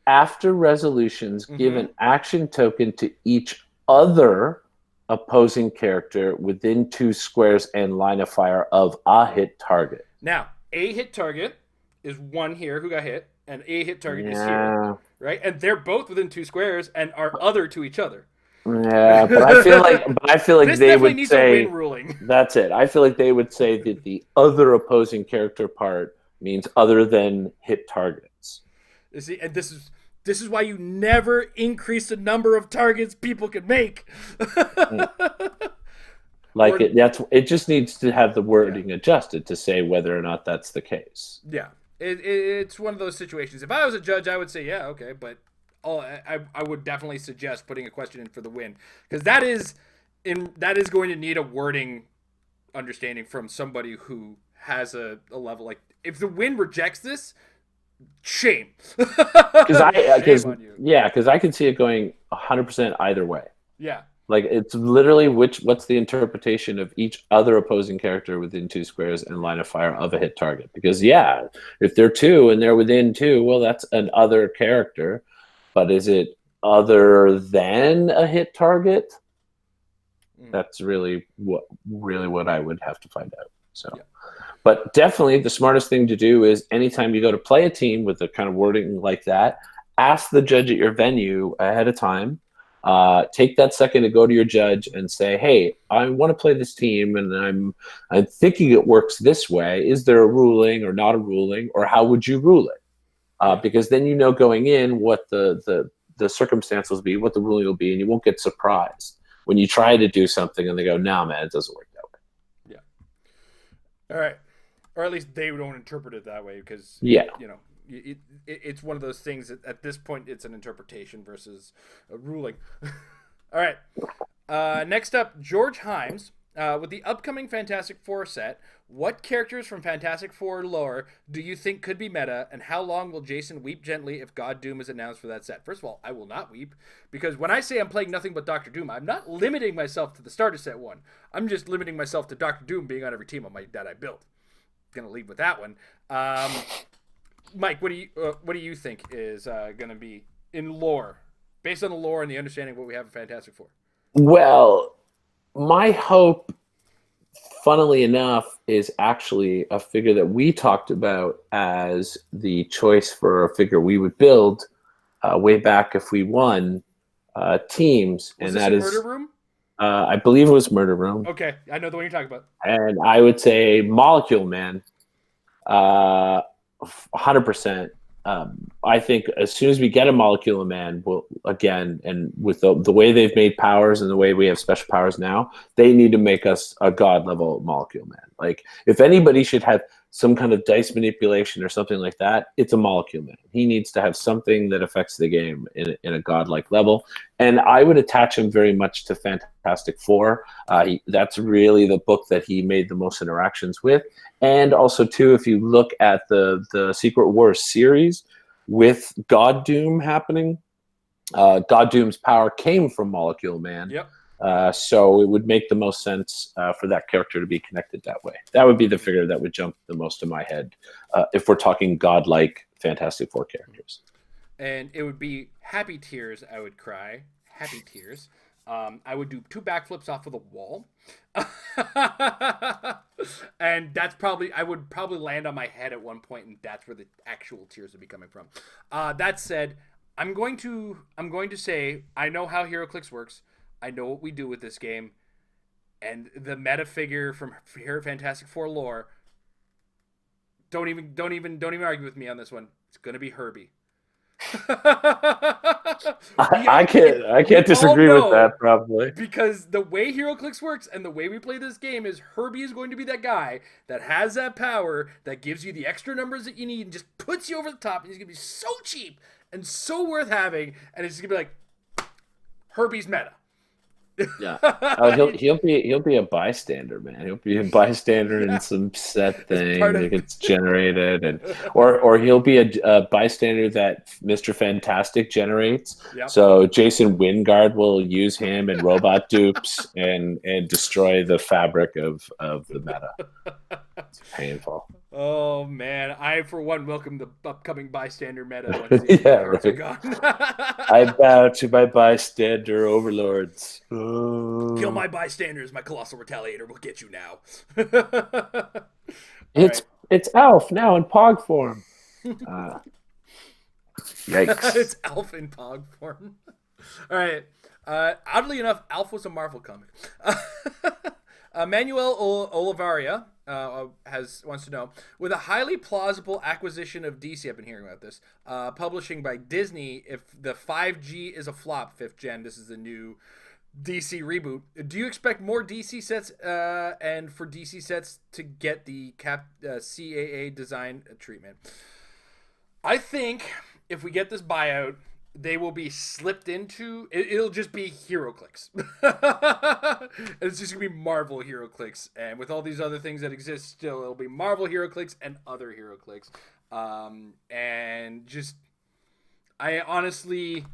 after resolutions, give an action token to each other opposing character within 2 squares and line of fire of a hit target.
Now, a hit target is one here who got hit, and a hit target is here, right? And they're both within 2 squares and are other to each other.
Yeah, but I feel like
this
they would
needs
say
a win ruling.
That's it. I feel like they would say that the other opposing character part means other than hit targets.
You see, and this is why you never increase the number of targets people can make.
It just needs to have the wording adjusted to say whether or not that's the case.
Yeah, it's one of those situations. If I was a judge, I would say yeah, okay, but I would definitely suggest putting a question in for the win, because that is going to need a wording understanding from somebody who has a level. Like, if the win rejects this, shame.
Because I can see it going 100% either way.
Yeah.
Like, it's literally what's the interpretation of each other opposing character within 2 squares and line of fire of a hit target. Because if they're 2 and they're within 2, well, that's an other character. But is it other than a hit target? That's really what I would have to find out. So, but definitely the smartest thing to do is anytime you go to play a team with a kind of wording like that, ask the judge at your venue ahead of time. Take that second to go to your judge and say, "Hey, I want to play this team, and I'm thinking it works this way. Is there a ruling or not a ruling, or how would you rule it?" Because then you know going in what the circumstances will be, what the ruling will be, and you won't get surprised when you try to do something and they go, "No, man, it doesn't work that way."
Yeah. All right. Or at least they don't interpret it that way, because it's one of those things that at this point it's an interpretation versus a ruling. All right. Next up, George Himes. With the upcoming Fantastic Four set, what characters from Fantastic Four lore do you think could be meta, and how long will Jason weep gently if God Doom is announced for that set? First of all, I will not weep, because when I say I'm playing nothing but Doctor Doom, I'm not limiting myself to the starter set one. I'm just limiting myself to Doctor Doom being on every team that I built. Gonna leave with that one. Mike, what do you think is gonna be in lore, based on the lore and the understanding of what we have in Fantastic Four?
Well, my hope, funnily enough, is actually a figure that we talked about as the choice for a figure we would build way back if we won teams.
Was this Murder Room?
I believe it was Murder Room.
Okay, I know the one you're talking about.
And I would say Molecule Man. 100%. I think as soon as we get a Molecule Man, we'll again, and with the way they've made powers and the way we have special powers now, they need to make us a god level Molecule Man. Like if anybody should have some kind of dice manipulation or something like that, it's a Molecule Man. He needs to have something that affects the game in a godlike level. And I would attach him very much to Fantastic Four. That's really the book that he made the most interactions with. And also, too, if you look at the Secret Wars series with God Doom happening, God Doom's power came from Molecule Man.
Yep.
So it would make the most sense for that character to be connected that way. That would be the figure that would jump the most in my head if we're talking godlike Fantastic Four characters.
And it would be happy tears. I would cry. Happy tears. I would do 2 backflips off of the wall. And that's probably, I would probably land on my head at one point, and that's where the actual tears would be coming from. That said, I'm going to say I know how HeroClix works. I know what we do with this game, and the meta figure from Fantastic Four lore. Don't even argue with me on this one. It's gonna be Herbie.
I can't disagree with that, probably,
because the way HeroClix works and the way we play this game is Herbie is going to be that guy that has that power that gives you the extra numbers that you need and just puts you over the top, and he's gonna be so cheap and so worth having, and it's gonna be like Herbie's meta.
Yeah, he'll be a bystander, man. He'll be a bystander in some set thing that gets generated, and or he'll be a bystander that Mr. Fantastic generates.
Yep.
So Jason Wingard will use him and robot dupes and destroy the fabric of the meta. It's painful.
Oh man, I for one welcome the upcoming bystander meta.
Yeah, right. I bow to my bystander overlords.
Kill my bystanders. My colossal retaliator will get you now.
It's Alf now in Pog form. Yikes!
It's Alf in Pog form. All right. Oddly enough, Alf was a Marvel comic. Manuel Olivaria wants to know, with a highly plausible acquisition of DC, I've been hearing about this, publishing by Disney, if the 5G is a flop, 5th gen, this is the new DC reboot, do you expect more DC sets and for DC sets to get the CAA design treatment? I think if we get this buyout, they will be slipped into it'll just be HeroClix. It's just gonna be Marvel HeroClix, and with all these other things that exist still, it'll be Marvel HeroClix and other HeroClix. And just I honestly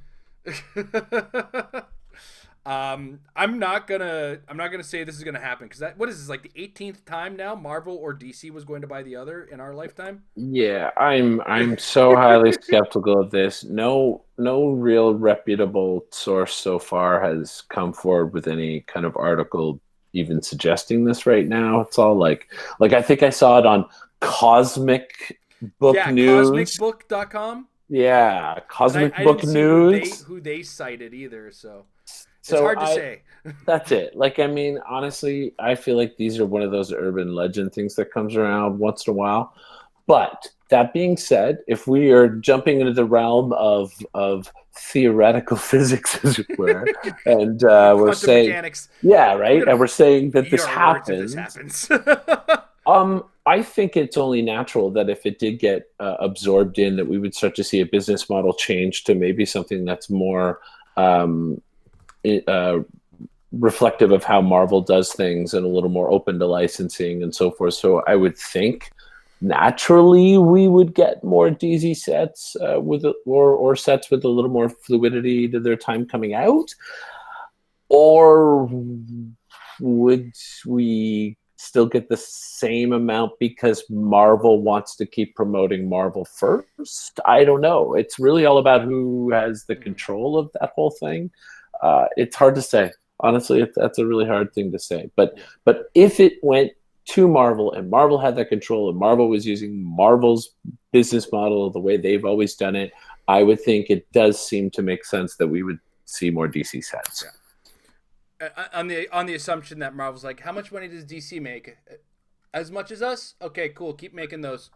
I'm not gonna say this is gonna happen, because what is this, like the 18th time now Marvel or DC was going to buy the other in our lifetime?
Yeah, I'm so highly skeptical of this. No real reputable source so far has come forward with any kind of article even suggesting this right now. It's all like I think I saw it on Cosmic Book News.
CosmicBook.com.
Yeah, Cosmic Book
News. Who they cited either, so it's hard to say.
That's it. Like, I mean, honestly, I feel like these are one of those urban legend things that comes around once in a while. But that being said, if we are jumping into the realm of theoretical physics, as it were, and we're saying mechanics. Yeah, right, and we're saying that this happens. I think it's only natural that if it did get absorbed in, that we would start to see a business model change to maybe something that's more reflective of how Marvel does things and a little more open to licensing and so forth. So I would think naturally we would get more DC sets or sets with a little more fluidity to their time coming out. Or would we still get the same amount because Marvel wants to keep promoting Marvel first? I don't know. It's really all about who has the control of that whole thing. It's hard to say. Honestly, that's a really hard thing to say. But if it went to Marvel and Marvel had that control and Marvel was using Marvel's business model the way they've always done it, I would think it does seem to make sense that we would see more DC sets.
Yeah. On the assumption that Marvel's like, how much money does DC make? As much as us? Okay, cool. Keep making those.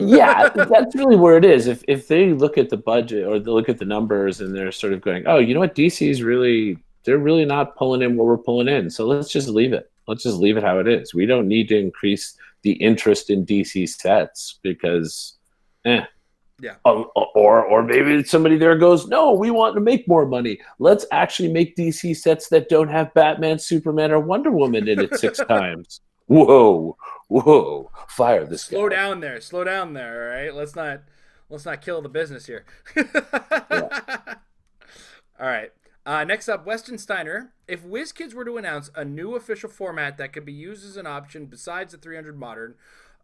Yeah, that's really where it is. If they look at the budget or they look at the numbers and they're sort of going, oh, you know what, DC's really they're really not pulling in what we're pulling in. So let's just leave it. Let's just leave it how it is. We don't need to increase the interest in DC sets because eh.
Yeah.
Or maybe somebody there goes, no, we want to make more money. Let's actually make DC sets that don't have Batman, Superman, or Wonder Woman in it 6 times. Whoa, whoa, fire this
Slow
guy.
down there. Slow down there. All right. Let's not kill the business here.
Yeah.
All right. Next up, Weston Steiner. If WizKids were to announce a new official format that could be used as an option besides the 300 Modern,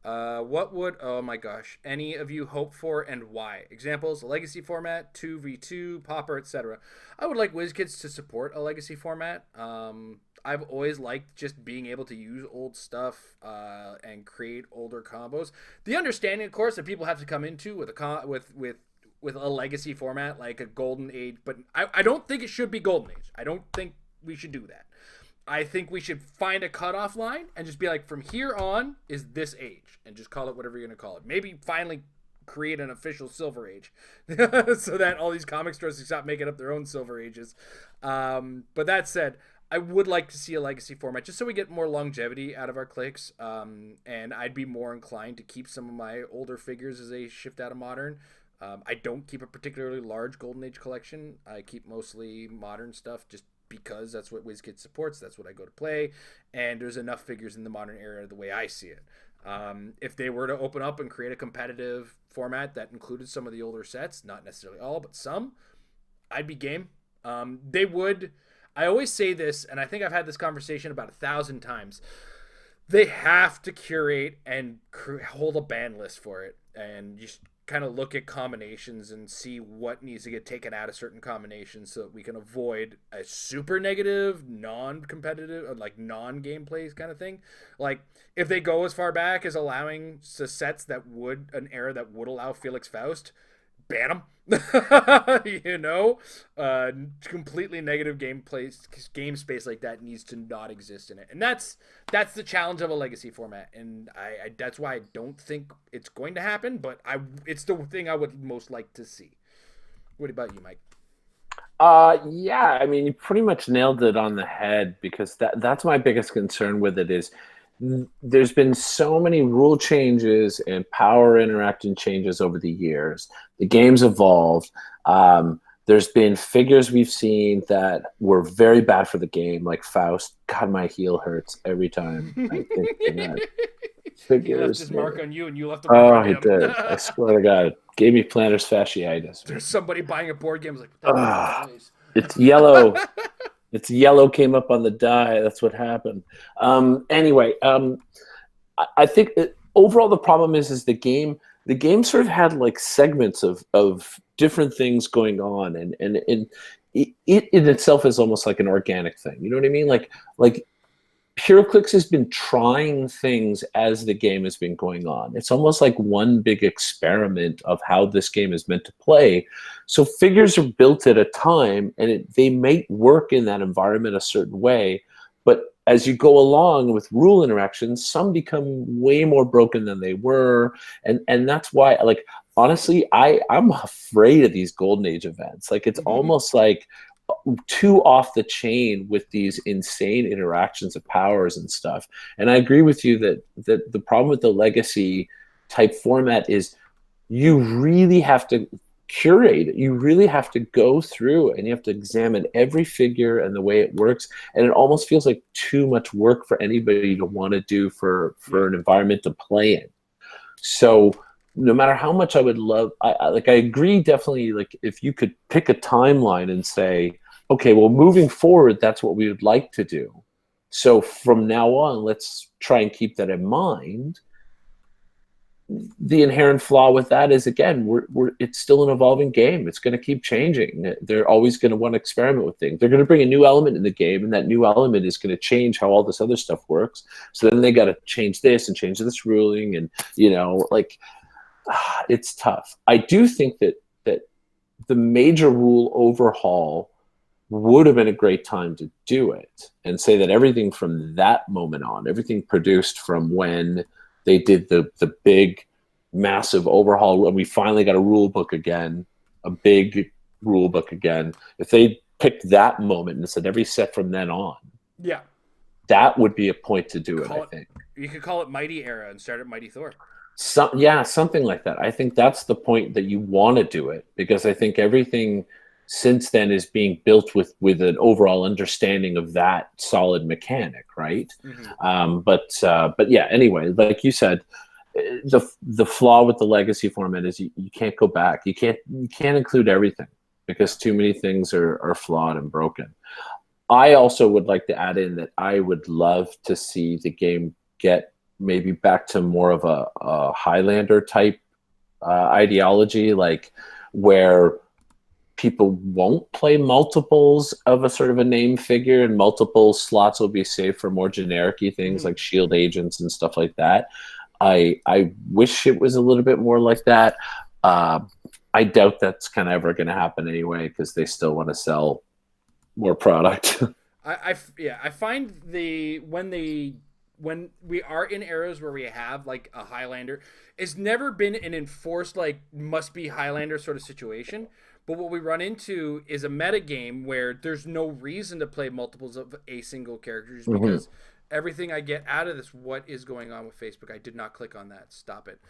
what would, oh my gosh, any of you hope for and why? Examples: legacy format, 2v2, popper, etc. I would like WizKids to support a legacy format. I've always liked just being able to use old stuff and create older combos. The understanding, of course, that people have to come into with with a legacy format like a golden age, but I don't think it should be golden age. I don't think we should do that. I think we should find a cutoff line and just be like, from here on is this age, and just call it whatever you're gonna call it. Maybe finally create an official Silver Age, so that all these comic stores can stop making up their own Silver Ages. But that said, I would like to see a legacy format just so we get more longevity out of our clicks. And I'd be more inclined to keep some of my older figures as they shift out of modern. I don't keep a particularly large Golden Age collection. I keep mostly modern stuff just because that's what WizKids supports. That's what I go to play. And there's enough figures in the modern era the way I see it. If they were to open up and create a competitive format that included some of the older sets, not necessarily all, but some, I'd be game. They would. I always say this, and I think I've had this conversation about 1,000 times. They have to curate and hold a ban list for it, and just kind of look at combinations and see what needs to get taken out of certain combinations so that we can avoid a super negative, non-competitive, like non-gameplay kind of thing. Like if they go as far back as allowing sets that would an era that would allow Felix Faust, ban them. you know, completely negative game space like that needs to not exist in it, and that's the challenge of a legacy format. And I that's why I don't think it's going to happen, but it's the thing I would most like to see. What about you, Mike?
Yeah, I mean, you pretty much nailed it on the head because that's my biggest concern with it is there's been so many rule changes and power interaction changes over the years. The game's evolved. There's been figures we've seen that were very bad for the game, like Faust. God, my heel hurts every time I think of that.
He left
Figures.
his mark on you, and you left a
Oh,
mark on
he
him.
did. I swear to God. Gave me plantar fasciitis.
There's somebody buying a board game like, what the hell is
It's yellow. It's yellow came up on the die. That's what happened. Anyway, I think overall the problem is the game. The game sort of had like segments of different things going on, and it in itself is almost like an organic thing. You know what I mean? Like HeroClix has been trying things as the game has been going on. It's almost like one big experiment of how this game is meant to play. So figures are built at a time, and they may work in that environment a certain way. But as you go along with rule interactions, some become way more broken than they were. And that's why, like, honestly, I'm afraid of these Golden Age events. Like, it's almost like too off the chain with these insane interactions of powers and stuff. And I agree with you that the problem with the legacy type format is you really have to curate it. You really have to go through and you have to examine every figure and the way it works. And it almost feels like too much work for anybody to want to do for an environment to play in. So no matter how much I would love, I agree definitely. Like if you could pick a timeline and say, okay, well, moving forward, that's what we would like to do. So from now on, let's try and keep that in mind. The inherent flaw with that is, again, it's still an evolving game. It's going to keep changing. They're always going to want to experiment with things. They're going to bring a new element in the game, and that new element is going to change how all this other stuff works. So then they got to change this and change this ruling, and it's tough. I do think that the major rule overhaul would have been a great time to do it and say that everything from that moment on, everything produced from when they did the big massive overhaul, and we finally got a rule book again, a big rule book again. If they picked that moment and said every set from then on,
Yeah.
that would be a point to do it. I think
You could call it Mighty Era and start at Mighty Thor.
Something like that. I think that's the point that you want to do it, because I think everything since then is being built with an overall understanding of that solid mechanic, right? But yeah. Anyway, like you said, the flaw with the legacy format is you can't go back. You can't include everything because too many things are flawed and broken. I also would like to add in that I would love to see the game get maybe back to more of a Highlander type ideology, like where people won't play multiples of a sort of a name figure, and multiple slots will be saved for more generic-y things like shield agents and stuff like that. I wish it was a little bit more like that. I doubt that's kind of ever going to happen anyway, because they still want to sell more product.
I find when we are in eras where we have like a Highlander, it's never been an enforced like must be Highlander sort of situation. But what we run into is a meta game where there's no reason to play multiples of a single character just because everything I get out of this. What is going on with Facebook? I did not click on that. Stop it.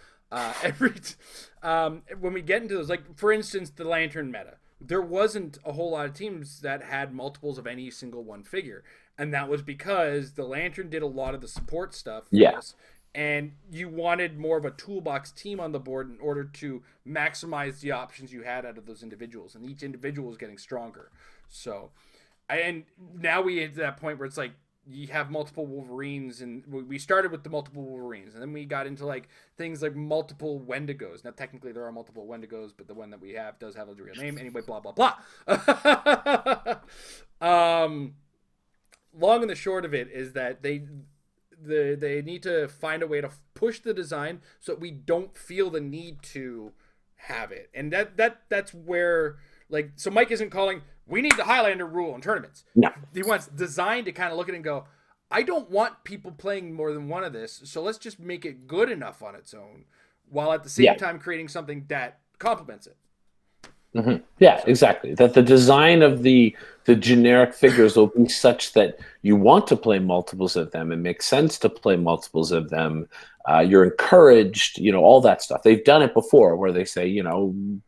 When we get into those, like for instance, the Lantern meta, there wasn't a whole lot of teams that had multiples of any single one figure. And that was because the Lantern did a lot of the support stuff for us. And you wanted more of a toolbox team on the board in order to maximize the options you had out of those individuals. And each individual is getting stronger. So, and now we get to that point where it's like, you have multiple Wolverines, and we started with the multiple Wolverines, and then we got into like things like multiple Wendigos. Now, technically, there are multiple Wendigos, but the one that we have does have a real name. Anyway, blah blah blah. Long and the short of it is that they need to find a way to push the design so that we don't feel the need to have it, and that's where like so Mike isn't calling. We need the Highlander rule in tournaments.
No.
He wants design to kind of look at it and go, I don't want people playing more than one of this, so let's just make it good enough on its own, while at the same time creating something that complements it.
Yeah, exactly. That the design of the generic figures will be such that you want to play multiples of them. It makes sense to play multiples of them. You're encouraged, all that stuff. They've done it before where they say,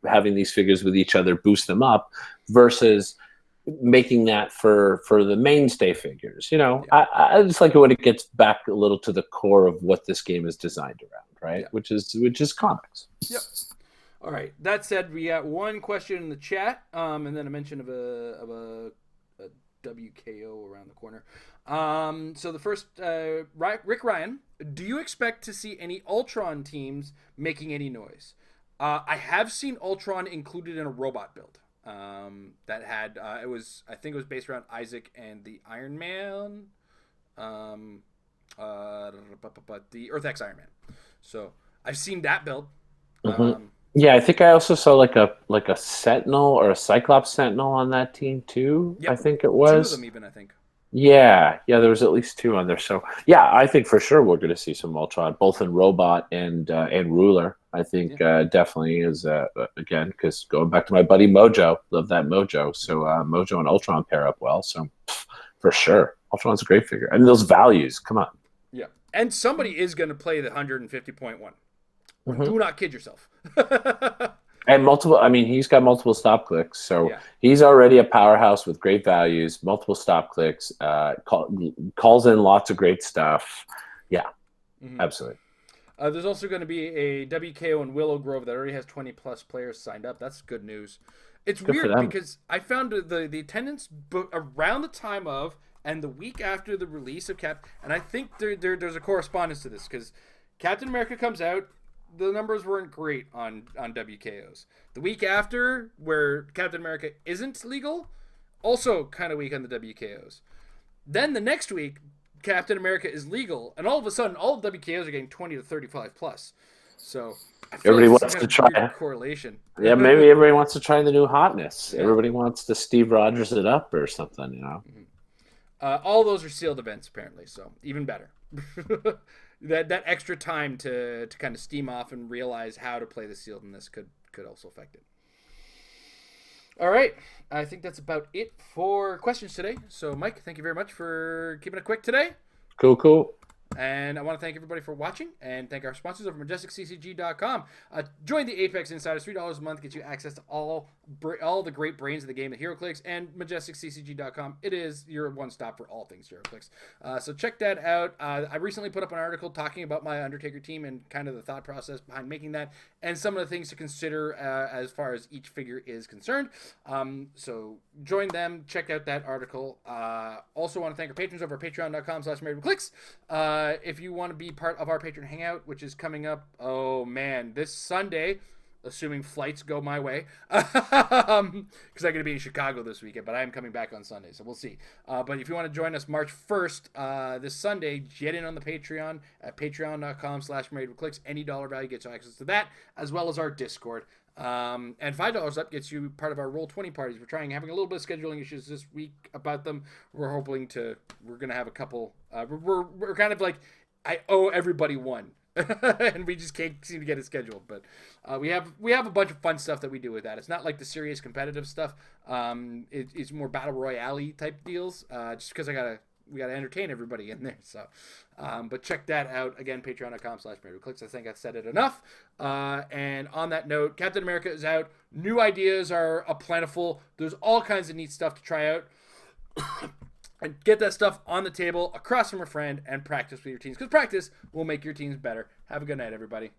having these figures with each other boost them up versus making that for the mainstay figures. I just like it when it gets back a little to the core of what this game is designed around, right? Which is comics.
Yep. All right. That said, we got one question in the chat, and then a mention of a WKO around the corner. So the first, Rick Ryan, do you expect to see any Ultron teams making any noise? I have seen Ultron included in a robot build that had I think it was based around Isaac and the Iron Man, the Earth X Iron Man. So I've seen that build.
Yeah, I think I also saw like a Sentinel or a Cyclops Sentinel on that team too. Yep. I think it was
2 of them even. I think.
Yeah, there was at least 2 on there. So yeah, I think for sure we're going to see some Ultron, both in Robot and Ruler. I think definitely is again, because going back to my buddy Mojo, love that Mojo. So Mojo and Ultron pair up well. So for sure, Ultron's a great figure, and those values. Come on.
Yeah, and somebody is going to play the 150.1. Do not kid yourself.
And multiple, he's got multiple stop clicks, so he's already a powerhouse with great values, multiple stop clicks, calls in lots of great stuff. Yeah, absolutely.
There's also going to be a WKO in Willow Grove that already has 20 plus players signed up. That's good news. It's good weird because I found the attendance around the time of and the week after the release of and I think there's a correspondence to this because Captain America comes out. The numbers weren't great on WKOs. The week after, where Captain America isn't legal, also kind of weak on the WKOs. Then the next week, Captain America is legal, and all of a sudden, all WKOs are getting 20 to 35 plus. So I feel
everybody
like
wants to try
correlation.
Yeah, maybe everybody wants to try the new hotness. Yeah. Everybody wants to Steve Rogers it up or something,
All those are sealed events apparently, so even better. that extra time to kind of steam off and realize how to play the sealed in this could also affect it. All right, I think that's about it for questions today. So, Mike, thank you very much for keeping it quick today.
Cool.
And I want to thank everybody for watching and thank our sponsors over MajesticCCG.com. Join the Apex Insiders. $3 a month gets you access to all the great brains of the game at HeroClix and MajesticCCG.com. It is your one-stop for all things HeroClix. So check that out. I recently put up an article talking about my Undertaker team and kind of the thought process behind making that and some of the things to consider as far as each figure is concerned. So join them. Check out that article. Also want to thank our patrons over at patreon.com/marriedwithclicks. If you want to be part of our patron hangout, which is coming up, this Sunday, assuming flights go my way, because I'm going to be in Chicago this weekend, but I am coming back on Sunday, so we'll see. But if you want to join us March 1st, this Sunday, get in on the Patreon at patreon.com/marriedwithclicks. Any dollar value gets you access to that, as well as our Discord. And $5 up gets you part of our Roll20 parties. We're having a little bit of scheduling issues this week about them. We're going to have a couple. We're kind of like, I owe everybody one. And we just can't seem to get it scheduled. But we have a bunch of fun stuff that we do with that. It's not like the serious competitive stuff. It's more battle royale type deals. Just because we gotta entertain everybody in there. So, but check that out again. Patreon.com/marriedwithclicks. I think I've said it enough. And on that note, Captain America is out. New ideas are plentiful. There's all kinds of neat stuff to try out. And get that stuff on the table across from a friend and practice with your teams, because practice will make your teams better. Have a good night, everybody.